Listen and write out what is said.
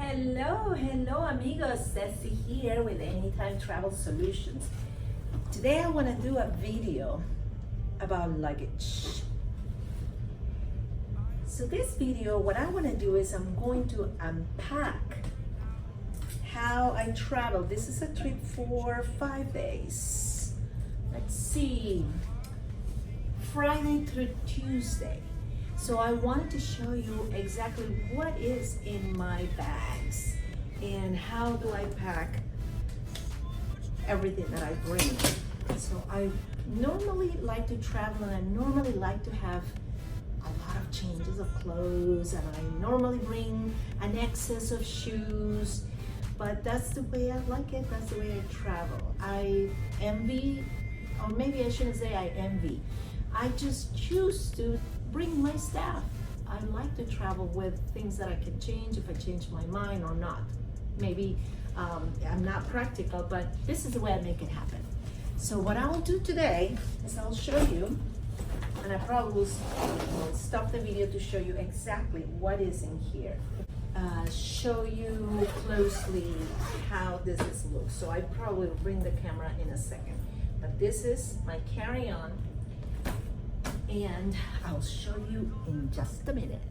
Hello amigos, Cessy here with Anytime Travel Solutions. Today I want to do a video about luggage. So this video, what I want to do is I'm going to unpack how I travel. This is a trip for 5 days. Let's see, Friday through Tuesday. So I wanted to show you exactly what is in my bags and how do I pack everything that I bring. So I normally like to travel and I normally like to have a lot of changes of clothes and I normally bring an excess of shoes, but that's the way I like it, that's the way I travel. I envy, or maybe I shouldn't say I envy, I just choose to bring my stuff. I like to travel with things that I can change if I change my mind or not. Maybe I'm not practical, but this is the way I make it happen. So what I'll do today is I'll show you, and I probably will stop the video to show you exactly what is in here. Show you closely how this is looks. So I probably will bring the camera in a second. But this is my carry-on, and I'll show you in just a minute.